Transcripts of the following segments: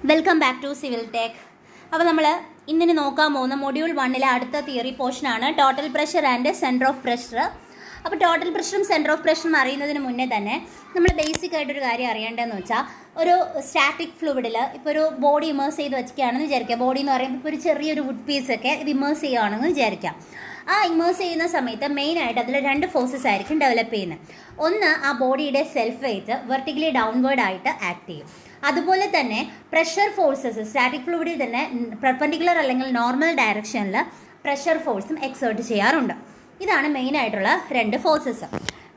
Welcome back to civil tech. അപ്പോൾ നമ്മൾ ഇന്നിന് നോക്കാൻ പോകുന്ന മൊഡ്യൂൾ 1 അടുത്ത തിയറി പോർഷനാണ് total pressure and centre of pressure. അപ്പോൾ ടോട്ടൽ പ്രഷറും സെൻറ്റർ ഓഫ് പ്രഷറും അറിയുന്നതിന് മുന്നേ തന്നെ നമ്മൾ ബേസിക് ആയിട്ടൊരു കാര്യം അറിയേണ്ടതെന്ന് വെച്ചാൽ, ഒരു സ്റ്റാറ്റിക് ഫ്ലൂയിഡിൽ ഇപ്പോൾ ഒരു ബോഡി ഇമേഴ്സ് ചെയ്ത് വെക്കുകയാണെന്ന് വിചാരിക്കുക. ബോഡി എന്ന് പറയുമ്പോൾ ഇപ്പോൾ ഒരു ചെറിയൊരു വുഡ് പീസൊക്കെ ഇത് ഇമേഴ്സ് ചെയ്യുകയാണെന്ന് വിചാരിക്കാം. ആ ഇമേഴ്സ് ചെയ്യുന്ന സമയത്ത് മെയിനായിട്ട് അതിൽ 2 ഫോഴ്സസ് ആയിരിക്കും ഡെവലപ്പ് ചെയ്യുന്നത്. ഒന്ന്, ആ ബോഡിയുടെ സെൽഫ് വെയ്റ്റ് വെർട്ടിക്കലി ഡൗൺവേർഡ് ആയിട്ട് ആക്ട് ചെയ്യും. അതുപോലെ തന്നെ പ്രഷർ ഫോഴ്സസ് സ്റ്റാറ്റിക് ഫ്ലൂയിഡിൽ തന്നെ പെർപെൻഡിക്കുലർ അല്ലെങ്കിൽ നോർമൽ ഡയറക്ഷനിൽ പ്രഷർ ഫോഴ്സും എക്സേർട്ട് ചെയ്യാറുണ്ട്. ഇതാണ് മെയിനായിട്ടുള്ള 2 forces.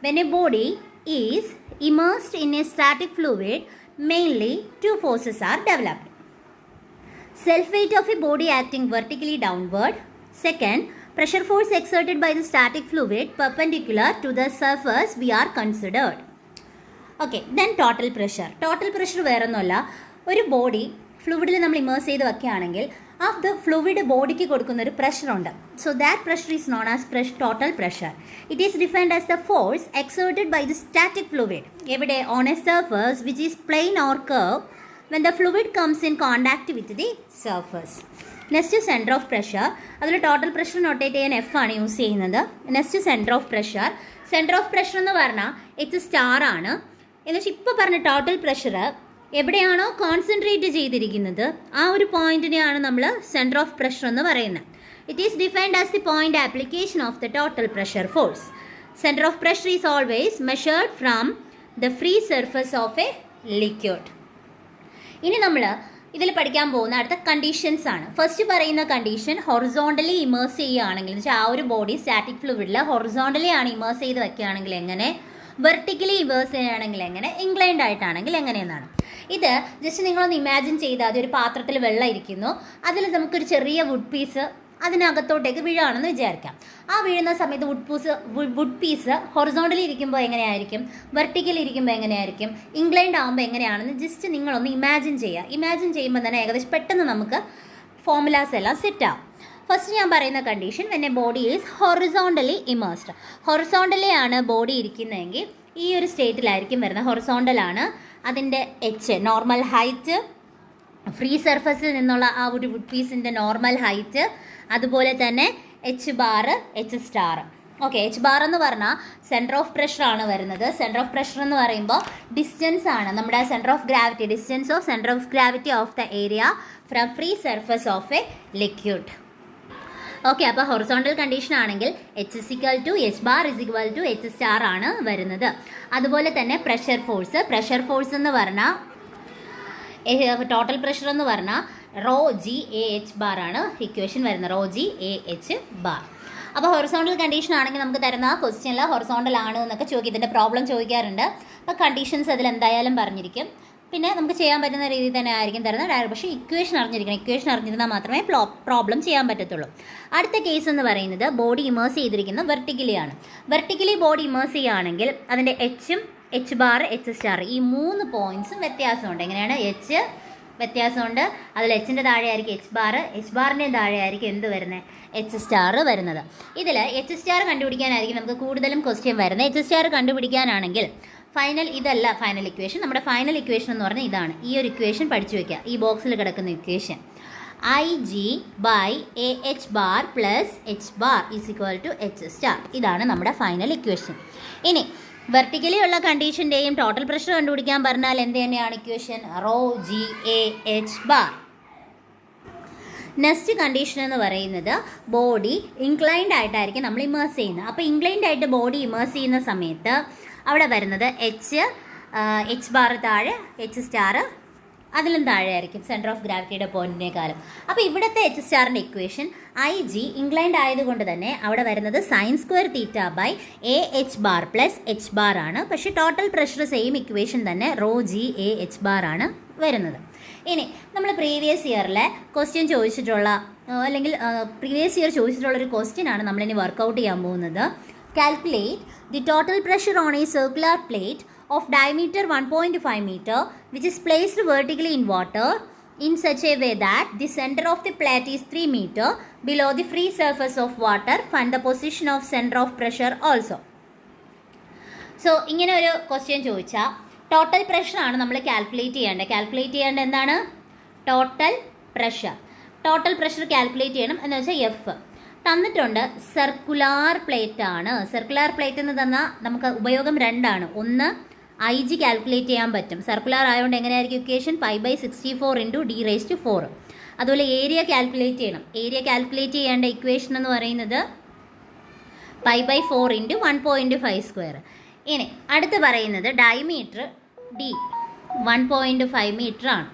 When a body is immersed in a static fluid, mainly 2 forces are developed. Self weight of a body acting vertically downward. Second, pressure force exerted by the static fluid perpendicular to the surface we are considered. Okay, then total pressure. Total pressure വേറൊന്നുമല്ല, ഒരു body ഫ്ലൂയിഡിൽ നമ്മൾ immerse ചെയ്ത് വെക്കുകയാണെങ്കിൽ ആ fluid ബോഡിക്ക് കൊടുക്കുന്ന ഒരു പ്രഷറുണ്ട്. So that pressure is known as total pressure. It is defined as the force exerted by the static fluid എവിടെ on a surface which is plain or curve when the fluid comes in contact with the surface. Next centre of pressure. അതിൽ total pressure notate ചെയ്യാൻ F ആണ് use ചെയ്യുന്നത്. Next centre of pressure. Centre of pressure എന്ന് പറഞ്ഞാൽ H star ആണ്. എന്നുവെച്ചാൽ ഇപ്പോൾ പറഞ്ഞ ടോട്ടൽ പ്രഷർ എവിടെയാണോ കോൺസെൻട്രേറ്റ് ചെയ്തിരിക്കുന്നത് ആ ഒരു പോയിന്റിനെയാണ് നമ്മൾ സെൻറ്റർ ഓഫ് പ്രഷർ എന്ന് പറയുന്നത്. It is defined as the point application of the total pressure force. Centre of pressure is always measured from the free surface of a liquid. ഇനി നമ്മൾ ഇതിൽ പഠിക്കാൻ പോകുന്ന അടുത്ത കണ്ടീഷൻസ് ആണ്. ഫസ്റ്റ് പറയുന്ന കണ്ടീഷൻ, ഹൊറിസോണ്ടലി ഇമേഴ്സ് ചെയ്യുകയാണെങ്കിൽ, എന്ന് വെച്ചാൽ ആ ഒരു ബോഡി സ്റ്റാറ്റിക് ഫ്ലൂയിഡിൽ ഹൊറിസോണ്ടലി ആണ് ഇമേഴ്സ് ചെയ്ത് വെക്കുകയാണെങ്കിൽ എങ്ങനെ, വെർട്ടിക്കലി ഇമേഴ്സ് ചെയ്യുകയാണെങ്കിൽ എങ്ങനെ, ഇൻക്ലൈൻഡ് ആയിട്ടാണെങ്കിൽ എങ്ങനെയെന്നാണ്. ഇത് ജസ്റ്റ് നിങ്ങളൊന്ന് ഇമാജിൻ ചെയ്താൽ ഒരു പാത്രത്തിൽ വെള്ളം ഇരിക്കുന്നു, അതിൽ നമുക്കൊരു ചെറിയ വുഡ് പീസ് അതിനകത്തോട്ടേക്ക് വീഴാണെന്ന് വിചാരിക്കാം. ആ വീഴുന്ന സമയത്ത് വുഡ് പീസ് ഹൊറിസോണ്ടലി ഇരിക്കുമ്പോൾ എങ്ങനെയായിരിക്കും, വെർട്ടിക്കലി ഇരിക്കുമ്പോൾ എങ്ങനെയായിരിക്കും, ഇൻക്ലൈൻഡ് ആകുമ്പോൾ എങ്ങനെയാണെന്ന് ജസ്റ്റ് നിങ്ങളൊന്ന് ഇമാജിൻ ചെയ്യുക. ഇമാജിൻ ചെയ്യുമ്പോൾ തന്നെ ഏകദേശം പെട്ടെന്ന് നമുക്ക് ഫോർമുലാസ് എല്ലാം സെറ്റ് ആവും. ഫസ്റ്റ് ഞാൻ പറയുന്ന condition, when a body is horizontally immersed. Horizontally ആണ് ബോഡി ഇരിക്കുന്നതെങ്കിൽ ഈ ഒരു സ്റ്റേറ്റിലായിരിക്കും വരുന്നത്. ഹൊറിസോണ്ടലാണ് അതിൻ്റെ എച്ച് നോർമൽ ഹൈറ്റ്, ഫ്രീ സർഫസിൽ നിന്നുള്ള ആ ഒരു വുഡ് പീസിൻ്റെ നോർമൽ ഹൈറ്റ്, അതുപോലെ തന്നെ H bar, H star. Okay, H bar എന്ന് പറഞ്ഞാൽ സെൻറ്റർ ഓഫ് പ്രഷർ ആണ് വരുന്നത്. സെൻറ്റർ ഓഫ് പ്രഷർ എന്ന് പറയുമ്പോൾ ഡിസ്റ്റൻസ് ആണ്, നമ്മുടെ centre of gravity, distance of centre of gravity of the area from free surface of a liquid. Okay, അപ്പോൾ horizontal condition ആണെങ്കിൽ H is equal to H bar is equal to H star ആണ് വരുന്നത്. അതുപോലെ തന്നെ pressure force എന്ന് പറഞ്ഞാൽ total pressure എന്ന് പറഞ്ഞാൽ raw G A H bar ആണ് ഇക്വേഷൻ വരുന്നത്, raw G A H bar. അപ്പോൾ ഹൊറിസോണ്ടൽ കണ്ടീഷൻ ആണെങ്കിൽ നമുക്ക് തരുന്ന ക്വസ്റ്റ്യനിൽ ഹൊറിസോണ്ടൽ ആണ് എന്നൊക്കെ ചോദിക്കും, ഇതിൻ്റെ പ്രോബ്ലം ചോദിക്കാറുണ്ട്. അപ്പോൾ കണ്ടീഷൻസ് അതിൽ എന്തായാലും പറഞ്ഞിരിക്കും. പിന്നെ നമുക്ക് ചെയ്യാൻ പറ്റുന്ന രീതിയിൽ തന്നെ ആയിരിക്കും തരുന്നത് ഡയറക്റ്റ്. പക്ഷേ ഇക്വേഷൻ അറിഞ്ഞിരുന്നാൽ മാത്രമേ പ്രോബ്ലം ചെയ്യാൻ പറ്റത്തുള്ളൂ. അടുത്ത കേസ് എന്ന് പറയുന്നത് ബോഡി ഇമേഴ്സ് ചെയ്തിരിക്കുന്ന വെർട്ടിക്കലി ആണ്. വെർട്ടിക്കലി ബോഡി ഇമേഴ്സ് ചെയ്യുകയാണെങ്കിൽ അതിൻ്റെ എച്ചും എച്ച് ബാർ, എച്ച് സ്റ്റാർ ഈ 3 പോയിന്റ്സും വ്യത്യാസമുണ്ട്. എങ്ങനെയാണ്, എച്ച് വ്യത്യാസമുണ്ട്, അതിൽ എച്ചിൻ്റെ താഴെ ആയിരിക്കും എച്ച് ബാർ, എച്ച് ബാറിൻ്റെ താഴെ ആയിരിക്കും എന്ത് വരുന്നത്, എച്ച് സ്റ്റാർ വരുന്നത്. ഇതിൽ എച്ച് സ്റ്റാർ കണ്ടുപിടിക്കാനായിരിക്കും നമുക്ക് കൂടുതലും ക്വസ്റ്റ്യൻ വരുന്നത്. എച്ച് സ്റ്റാർ കണ്ടുപിടിക്കാനാണെങ്കിൽ ഇതല്ല ഫൈനൽ ഇക്വേഷൻ. നമ്മുടെ ഫൈനൽ ഇക്വേഷൻ എന്ന് പറഞ്ഞാൽ ഇതാണ്. ഈ ഒരു ഇക്വേഷൻ പഠിച്ചു വയ്ക്കുക, ഈ ബോക്സിൽ കിടക്കുന്ന equation IG by a H bar plus H bar is equal to H star. ഇതാണ് നമ്മുടെ ഫൈനൽ ഇക്വേഷൻ. ഇനി വെർട്ടിക്കലി ഉള്ള കണ്ടീഷൻ്റെയും ടോട്ടൽ പ്രഷർ കണ്ടുപിടിക്കാൻ പറഞ്ഞാൽ എന്ത് തന്നെയാണ് equation, raw G A H bar. Next condition എന്ന് പറയുന്നത് ബോഡി ഇൻക്ലൈൻഡ് ആയിട്ടായിരിക്കും നമ്മൾ ഇമേഴ്സ് ചെയ്യുന്നത്. അപ്പോൾ ഇൻക്ലൈൻഡ് ആയിട്ട് ബോഡി ഇമേഴ്സ് ചെയ്യുന്ന സമയത്ത് അവിടെ വരുന്നത് എച്ച് ബാർ താഴെ, എച്ച് സ്റ്റാർ അതിലും താഴെ ആയിരിക്കും സെൻറ്റർ ഓഫ് ഗ്രാവിറ്റിയുടെ പോയിന്റിനേക്കാളും. അപ്പോൾ ഇവിടുത്തെ എച്ച് സ്റ്റാറിൻ്റെ ഇക്വേഷൻ IG ഇൻക്ലൈൻഡ് ആയതുകൊണ്ട് തന്നെ അവിടെ വരുന്നത് sine square theta by a H bar plus H bar ആണ്. പക്ഷേ ടോട്ടൽ പ്രഷർ സെയിം ഇക്വേഷൻ തന്നെ rho G A H bar ആണ് വരുന്നത്. ഇനി നമ്മൾ പ്രീവിയസ് ഇയറിലെ ക്വസ്റ്റ്യൻ ചോദിച്ചിട്ടുള്ള അല്ലെങ്കിൽ പ്രീവിയസ് ഇയർ ചോദിച്ചിട്ടുള്ള ഒരു ക്വസ്റ്റ്യൻ ആണ് നമ്മളിനി വർക്കൗട്ട് ചെയ്യാൻ പോകുന്നത്. Calculate the total pressure on A circular plate of diameter 1.5 meter which is placed vertically in water in such a way that the center of the plate is 3 meter below the free surface of water. Find the position of center of pressure also. So ഇങ്ങനെ ഒരു question ചോദിച്ചാൽ total pressure ആണ് നമ്മൾ calculate ചെയ്യേണ്ടത്. എന്താണ് total pressure calculate ചെയ്യണം എന്ന് വെച്ചാൽ എഫ് തന്നിട്ടുണ്ട്. സർക്കുലാർ പ്ലേറ്റ് ആണ്. സർക്കുലാർ പ്ലേറ്റ് എന്ന് തന്നാൽ നമുക്ക് ഉപയോഗം രണ്ടാണ്. ഒന്ന് IG കാൽക്കുലേറ്റ് ചെയ്യാൻ പറ്റും. സർക്കുലാർ ആയതുകൊണ്ട് എങ്ങനെയായിരിക്കും ഇക്വേഷൻ? π/64 × d⁴. അതുപോലെ ഏരിയ കാൽക്കുലേറ്റ് ചെയ്യണം. ഏരിയ കാൽക്കുലേറ്റ് ചെയ്യേണ്ട ഇക്വേഷൻ എന്ന് പറയുന്നത് π/4 × 1.5². ഇനി അടുത്ത് പറയുന്നത് ഡയമീറ്റർ D 1.5 മീറ്റർ ആണ്.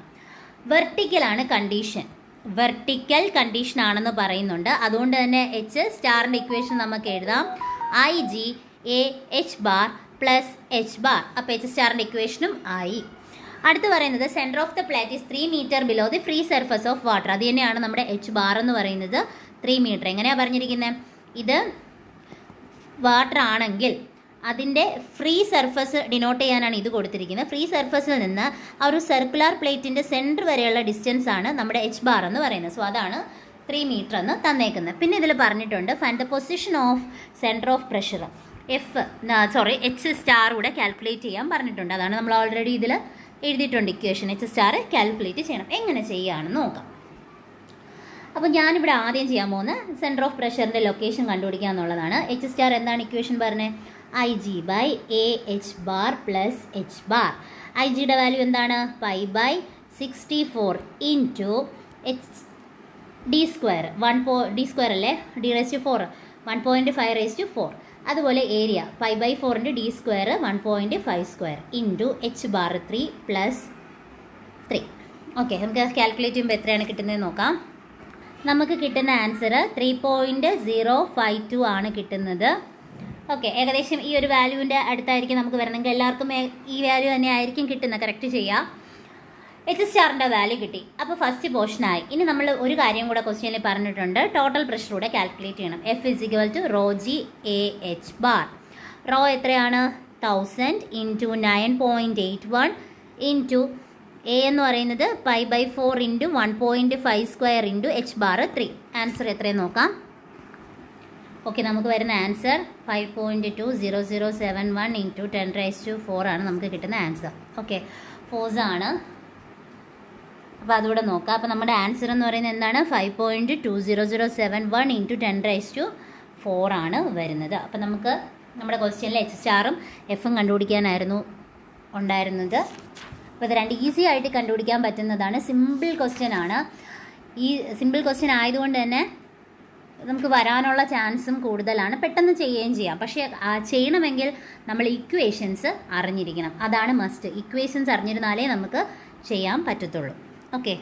വെർട്ടിക്കലാണ് കണ്ടീഷൻ. വെർട്ടിക്കൽ കണ്ടീഷൻ ആണെന്ന് പറയുന്നുണ്ട്. അതുകൊണ്ട് തന്നെ H സ്റ്റാറിൻ്റെ ഇക്വേഷൻ നമുക്ക് എഴുതാം IG AH bar plus H bar. അപ്പോൾ H സ്റ്റാറിൻ്റെ ഇക്വേഷനും ആയി. അടുത്ത് പറയുന്നത് centre of the plate is 3 metre below the free surface of water. അത് തന്നെയാണ് നമ്മുടെ H ബാർ എന്ന് പറയുന്നത് 3 മീറ്റർ. എങ്ങനെയാണ് പറഞ്ഞിരിക്കുന്നത്? ഇത് വാട്ടർ ആണെങ്കിൽ അതിൻ്റെ ഫ്രീ സർഫസ് ഡിനോട്ട് ചെയ്യാനാണ് ഇത് കൊടുത്തിരിക്കുന്നത്. ഫ്രീ സർഫസിൽ നിന്ന് ആ ഒരു സർക്കുലർ പ്ലേറ്റിൻ്റെ സെൻറ്റർ വരെയുള്ള ഡിസ്റ്റൻസ് ആണ് നമ്മുടെ H ബാർ എന്ന് പറയുന്നത്. സോ അതാണ് 3 മീറ്റർ എന്ന് തന്നേക്കുന്നത്. പിന്നെ ഇതിൽ പറഞ്ഞിട്ടുണ്ട് find the position of centre of pressure H star കൂടെ കാൽക്കുലേറ്റ് ചെയ്യാൻ പറഞ്ഞിട്ടുണ്ട്. അതാണ് നമ്മൾ ഓൾറെഡി ഇതിൽ എഴുതിയിട്ടുണ്ട് ഇക്വേഷൻ. H സ്റ്റാർ കാൽക്കുലേറ്റ് ചെയ്യണം. എങ്ങനെ ചെയ്യുകയാണെന്ന് നോക്കാം. അപ്പോൾ ഞാനിവിടെ ആദ്യം ചെയ്യാൻ പോകുന്ന സെൻറ്റർ ഓഫ് പ്രഷറിൻ്റെ ലൊക്കേഷൻ കണ്ടുപിടിക്കുക എന്നുള്ളതാണ്. H സ്റ്റാർ എന്താണ് ഇക്വേഷൻ പറഞ്ഞത്? IG/AH bar plus H bar. IGയുടെ വാല്യൂ എന്താണ്? π/64 × d². അല്ലേ? d⁴ 1.5/4. അതുപോലെ area π/4 × d² 1.5² H bar 3 plus 3. Okay, നമുക്ക് കാൽക്കുലേറ്റ് ചെയ്യുമ്പോൾ എത്രയാണ് കിട്ടുന്നത് നോക്കാം. നമുക്ക് കിട്ടുന്ന ആൻസർ 3.052 ആണ് കിട്ടുന്നത്. ഓക്കെ, ഏകദേശം ഈ ഒരു വാല്യൂവിൻ്റെ അടുത്തായിരിക്കും നമുക്ക് വരണമെങ്കിൽ എല്ലാവർക്കും ഈ വാല്യൂ തന്നെ ആയിരിക്കും കിട്ടുന്നത്. കറക്റ്റ് ചെയ്യാം. H സ്റ്റാറിൻ്റെ വാല്യൂ കിട്ടി. അപ്പോൾ ഫസ്റ്റ് പോർഷനായി. ഇനി നമ്മൾ ഒരു കാര്യം കൂടെ ക്വസ്റ്റ്യനിൽ പറഞ്ഞിട്ടുണ്ട്. ടോട്ടൽ പ്രഷർ കൂടെ കാൽക്കുലേറ്റ് ചെയ്യണം. F = ρg/AH bar. റോ എത്രയാണ്? 1000 × 9.81 × A എന്ന് പറയുന്നത് π/4 × 1.5² H ബാർ 3. ആൻസർ എത്രയെന്ന് നോക്കാം. ഓക്കെ, നമുക്ക് വരുന്ന ആൻസർ 5.20071 × 10⁴ ആണ് നമുക്ക് കിട്ടുന്ന ആൻസർ. ഓക്കെ, ഫോഴ്സ് ആണ്. അപ്പോൾ അതുകൂടെ നോക്കാം. അപ്പോൾ നമ്മുടെ ആൻസർ എന്ന് പറയുന്നത് എന്താണ്? 5.20071 × 10⁴ ആണ് വരുന്നത്. അപ്പോൾ നമുക്ക് നമ്മുടെ ക്വസ്റ്റ്യനിൽ H സ്റ്റാറും Fഉം കണ്ടുപിടിക്കാനായിരുന്നു ഉണ്ടായിരുന്നത്. അപ്പോൾ ഇത് രണ്ട് ഈസി ആയിട്ട് കണ്ടുപിടിക്കാൻ പറ്റുന്നതാണ്. സിമ്പിൾ ക്വസ്റ്റ്യൻ ആണ്. ഈ സിമ്പിൾ ക്വസ്റ്റ്യൻ ആയതുകൊണ്ട് തന്നെ നമുക്ക് വരാനുള്ള ചാൻസും കൂടുതലാണ്. പെട്ടെന്ന് ചെയ്യുകയും ചെയ്യാം. പക്ഷേ ചെയ്യണമെങ്കിൽ നമ്മൾ ഇക്വേഷൻസ് അറിഞ്ഞിരിക്കണം. അതാണ് മസ്റ്റ്. ഇക്വേഷൻസ് അറിഞ്ഞിരുന്നാലേ നമുക്ക് ചെയ്യാൻ പറ്റത്തുള്ളൂ. ഓക്കെ.